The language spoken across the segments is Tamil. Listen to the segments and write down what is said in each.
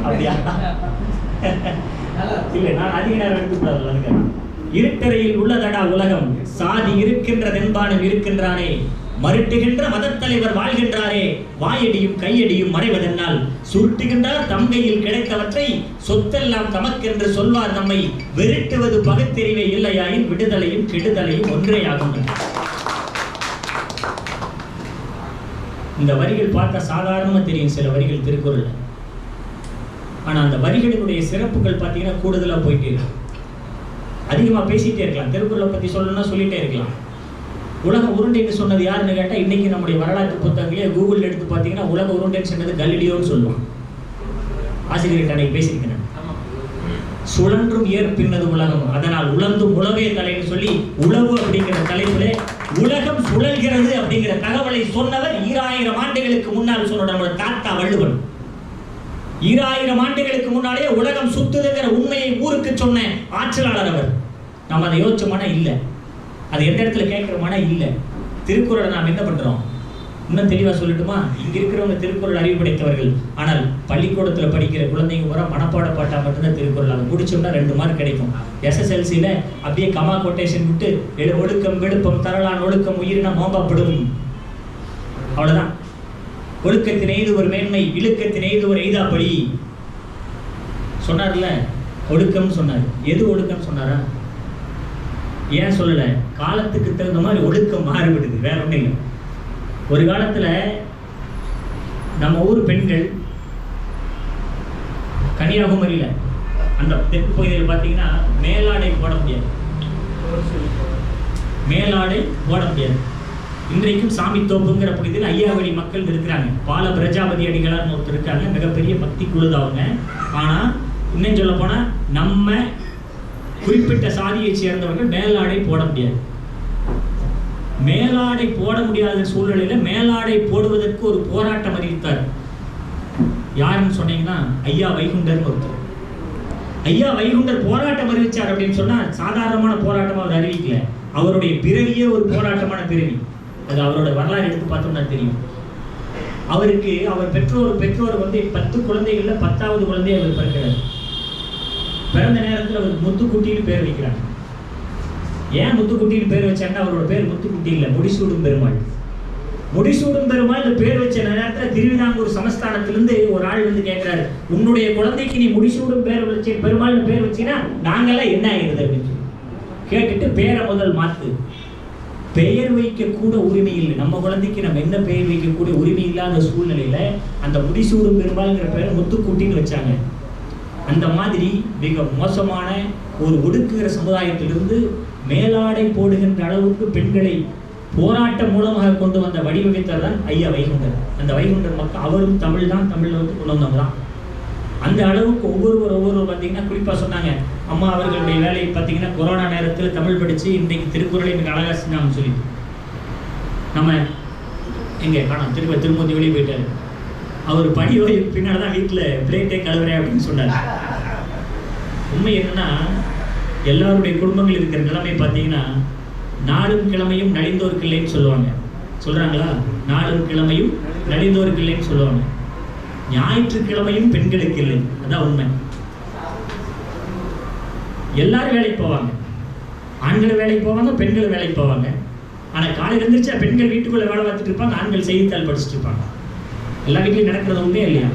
அப்படியா? இல்லை, நான் அதிக நேரம் எடுத்துக்கூடாது. இருட்டறையில் உள்ளதடா உலகம், சாதி இருக்கின்றது என்பானும் இருக்கின்றானே, மருட்டுகின்ற மதத்தலைவர் வாழ்கின்றாரே, வாயடியும் கையடியும் மறைவதென்னால் சுருட்டுகின்றார் தம் கையில் கிடைத்தவற்றை சொத்தெல்லாம் தமக்கென்று சொல்வார் நம்மை வெருட்டுவது பகுத்தறிவே இல்லையாயின் விடுதலையும் கெடுதலையும் ஒன்றேயாகும். இந்த வரிகள் பார்த்தா சாதாரணமா தெரியும் சில வரிகள் திருக்குறள். ஆனா அந்த வரிகளினுடைய சிறப்புகள் பார்த்தீங்கன்னா கூடுதலா போயிட்டே இருக்கு. அதிகமா பேசிட்டே இருக்கலாம், திருக்குறளை பத்தி சொல்லணும்னா சொல்லிட்டே இருக்கலாம். உலக உருண்டைன்னு சொன்னது யாருன்னு கேட்டா, இன்னைக்கு நம்முடைய வரலாற்று புத்தகங்களே கூகுள் எடுத்து பார்த்தீங்கன்னா உலக உருண்டைன்னு சொன்னது கலிலியோன்னு சொல்லுவான். ஆசிரியர்கிட்ட அன்னைக்கு பேசியிருக்கிறேன். சுழன்றும் ஏற்பின்னது உலகம், அதனால் உழந்தும் உழவே தலைன்னு சொல்லி உழவு அப்படிங்கிற தலைப்பிலே உலகம் சுழல்கிறது அப்படிங்கிற தகவலை சொன்னவர் 2000 ஆண்டுகளுக்கு முன்னால் சொன்ன நம்முடைய தாத்தா வள்ளுவன். 2000 ஆண்டுகளுக்கு முன்னாலே உலகம் சுத்துதுங்கிற உண்மையை ஊருக்கு சொன்ன ஆற்றலாளர் அவர். நாம் அதை யோசிச்சோம்னா இல்லை, அது எந்த இடத்துல கேட்கிறோம்னா இல்லை. திருக்குறளை நாம் என்ன பண்றோம்? இன்னும் தெளிவா சொல்லட்டுமா? இங்க இருக்கிறவங்க திருக்குறள் அறிவு படைத்தவர்கள், ஆனால் பள்ளிக்கூடத்துல படிக்கிற குழந்தைங்க பூரா மனப்பாட பாட்டா மட்டும்தான் திருக்குறள். அதை முடிச்சோம்னா 2 மார்க் கிடைக்கும். SSLCல அப்படியே கமா கொட்டேஷன் விட்டு ஒழுக்கம் வெளுப்பம் தரலான் ஒழுக்கம் உயிரின மோம்பப்படும், அவ்வளவுதான். ஒழுக்கத்தின் எய்து ஒரு மேன்மை, இழுக்கத்தின் எய்து ஒரு எய்தாப்படி சொன்னார்ல. ஒழுக்கம் சொன்னார். எது ஒழுக்கம் சொன்னாரா? ஏன் சொல்லல? காலத்துக்கு தகுந்த மாதிரி ஒழுக்கம் மாறுபடுது, வேற ஒன்றும் இல்லை. ஒரு காலத்துல நம்ம ஊர் பெண்கள் கன்னியாகுமரியில அந்த தெற்கு பகுதியில் பார்த்தீங்கன்னா மேலாடை போட முடியாது, மேலாடை போட முடியாது. இன்றைக்கும் சாமி தோப்புங்கிற பகுதியில் ஐயாவளி மக்கள் இருக்கிறாங்க. பால பிரஜாபதி அடிகளார்னு ஒருத்தர் இருக்காங்க, மிகப்பெரிய பக்தி குழுதவங்க. ஆனா இன்னும் சொல்ல போனா நம்ம குறிப்பிட்ட சாதியை சேர்ந்தவர்கள் மேலாடை போட முடியாது. மேலாடை போட முடியாத சூழ்நிலையில மேலாடை போடுவதற்கு ஒரு போராட்டம் அறிவித்தார். யாருன்னு சொன்னீங்கன்னா ஐயா வைகுண்டர்னு ஒருத்தர். ஐயா வைகுண்டர் போராட்டம் அறிவிச்சார் அப்படின்னு சொன்னா சாதாரணமான போராட்டம் அவர் அறிவிக்கல. அவருடைய பிறவியே ஒரு போராட்டமான பிறவி. அது அவரோட வரலாறு எடுத்து பார்த்தோம்னா தெரியும். அவருக்கு அவர் பெற்றோர் வந்து 10 குழந்தைகள்ல 10வது குழந்தையை அவர் பிறக்கிறார். பிறந்த நேரத்தில் அவர் முத்துக்குட்டின்னு பேர் வைக்கிறாங்க. ஏன் முத்துக்குட்டின்னு பேர் வச்சாங்கன்னா அவரோட பேர் முத்துக்குட்டி இல்லை, முடிசூடும் பெருமாள். முடிசூடும் பெருமாள் பேர் வச்ச நேரத்தில் திருவிதாங்கூர் சமஸ்தானத்திலிருந்து ஒரு ஆள் வந்து கேட்கிறாரு, உன்னுடைய குழந்தைக்கு நீ முடிசூடும் பேர் வச்சு பெருமாள்னு பேர் வச்சீங்கன்னா நாங்கெல்லாம் என்ன ஆகிடுது அப்படின்னு சொல்லி கேட்டுட்டு பேரை முதல் மாத்து. பெயர் வைக்க கூட உரிமை இல்லை. நம்ம குழந்தைக்கு நம்ம என்ன பெயர் வைக்கக்கூடிய உரிமை இல்லாத சூழ்நிலையில அந்த முடிசூடும் பெருமாள்ங்கிற பேரை முத்துக்குட்டின்னு வச்சாங்க. அந்த மாதிரி மிக மோசமான ஒரு ஒடுக்குகிற சமுதாயத்திலிருந்து மேலாடை போடுகின்ற அளவுக்கு பெண்களை போராட்டம் மூலமாக கொண்டு வந்த வடிவமைத்தர் தான் ஐயா வைகுண்டர். அந்த வைகுண்டர் மக்கள் அவரும் தமிழ் தான், தமிழில் வந்து கொண்டு வந்தவங்க தான். அந்த அளவுக்கு ஒவ்வொரு பார்த்தீங்கன்னா குறிப்பாக சொன்னாங்க, அம்மா அவர்களுடைய வேலையை பார்த்தீங்கன்னா கொரோனா நேரத்தில் தமிழ் படித்து இன்றைக்கு திருக்குறளை மிக அழகாக செஞ்சாங்கன்னு சொல்லிட்டு நம்ம எங்கே காணோம் திருமூர்த்தி வெளியே போயிட்டாரு. அவர் படி ஓய்வு பின்னால் தான் வீட்டில் பிளேட்டே கழுவுறேன் அப்படின்னு சொன்னார். உண்மை என்னன்னா எல்லாருடைய குடும்பங்கள் இருக்கிற நிலைமை பார்த்தீங்கன்னா நாளும் கிழமையும் நலிந்தோருக்கு இல்லைன்னு சொல்லுவாங்க. சொல்கிறாங்களா? நாளும் கிழமையும் நலிந்தோருக்கு இல்லைன்னு சொல்லுவாங்க. ஞாயிற்றுக்கிழமையும் பெண்களுக்கு இல்லை, அதான் உண்மை. எல்லாரும் வேலைக்கு போவாங்க, ஆண்கள் வேலைக்கு போவாங்க, பெண்கள் வேலைக்கு போவாங்க. ஆனால் காலையில் இருந்துச்சா பெண்கள் வீட்டுக்குள்ளே வேலை பார்த்துட்டு இருப்பாங்க, ஆண்கள் செய்தித்தாள் படிச்சுட்டு இருப்பாங்க. எல்லா வீட்லையும் நடக்கிறது உண்மையே இல்லையா?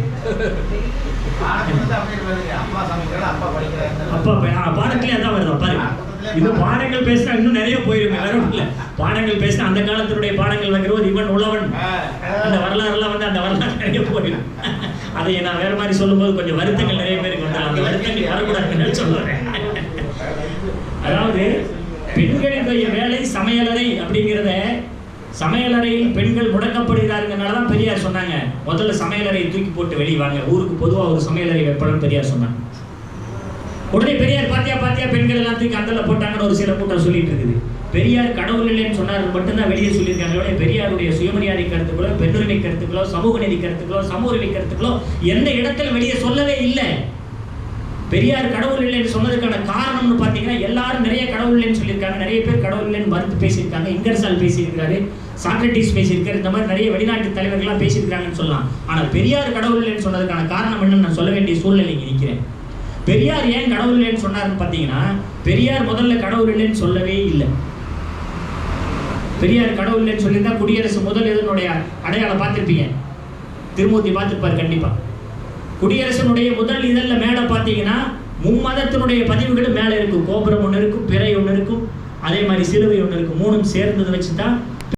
அப்பா பாடத்திலே அதான் வருதா பாருங்க. இது பாடங்கள் பேசினா இன்னும் நிறைய போயிருங்க, வேற இல்லை. பாடங்கள் பேசினா அந்த காலத்தினுடைய பாடங்கள் வைக்கிறோம், இவன் உழவன் அந்த வரலாறுலாம் வந்து அந்த வரலாறு நிறைய போயிடும். அதை நான் வேற மாதிரி சொல்லும்போது கொஞ்சம் வருத்தங்கள் நிறைய பேருக்கு வந்தாலும் அந்த வருத்தங்கள் வரக்கூடாதுன்னு சொல்லுறேன். அதாவது பெண்களுடைய வேலை சமையலறை அப்படிங்கிறத, சமையலறையில் பெண்கள் முடக்கப்படுகிறாருங்கிறனால தான் பெரியார் சொன்னாங்க, முதல்ல சமையலறையை தூக்கி போட்டு வெளியே வாங்க, ஊருக்கு பொதுவாக ஒரு சமையலறை வைப்படும் பெரியார் சொன்னாங்க. உடனே பெரியார் பாத்தியா பெண்கள் எல்லாம் தூக்கி அந்தல போட்டாங்கன்னு ஒரு சில கூட்டம் சொல்லிட்டு இருக்குது. பெரியார் கடவுள் இல்லைன்னு சொன்னார் மட்டும்தான் வெளியே சொல்லியிருக்காங்க. பெரியாருடைய சுயமரியாதை கருத்துக்களோ, பெண்ணுரிமை கருத்துக்களோ, சமூக நீதி கருத்துக்களோ, சமூக உரிமை கருத்துக்களோ எந்த இடத்துல வெளியே சொல்லவே இல்லை. பெரியார் கடவுள் இல்லைன்னு சொன்னதுக்கான காரணம்னு பார்த்தீங்கன்னா எல்லாரும் நிறைய கடவுள் இல்லைன்னு சொல்லியிருக்காங்க. நிறைய பேர் கடவுள் இல்லைன்னு மறுத்து பேசியிருக்காங்க. இங்கர்சால் பேசியிருக்காரு, சாக்ரட்டிஸ் பேசியிருக்காரு, இந்த மாதிரி நிறைய வெளிநாட்டு தலைவர்கள்லாம் பேசியிருக்காங்கன்னு சொல்லலாம். ஆனால் பெரியார் கடவுள் இல்லைன்னு சொன்னதுக்கான காரணம் என்னன்னு நான் சொல்ல வேண்டிய சூழ்நிலை நிற்கிறேன். பெரியார் ஏன் கடவுள் இல்லைன்னு சொன்னாருன்னு பார்த்தீங்கன்னா, பெரியார் முதல்ல கடவுள் இல்லைன்னு சொல்லவே இல்லை. பெரியார் கடவுள் இல்லைன்னு சொல்லியிருந்தா குடியரசு முதல் இதனுடைய அடையாளம் பார்த்துருப்பீங்க, திருமூர்த்தி பார்த்துருப்பார் கண்டிப்பா. குடியரசனுடைய முதல் இதழில் மேலே பார்த்தீங்கன்னா மும்மதத்தினுடைய பதிவுகளும் மேலே இருக்கும். கோபுரம் ஒன்று இருக்கும், பிறை ஒன்று இருக்கும், அதே மாதிரி சிலுவை ஒன்று இருக்கும். மூணும் சேர்ந்தது வச்சு தான்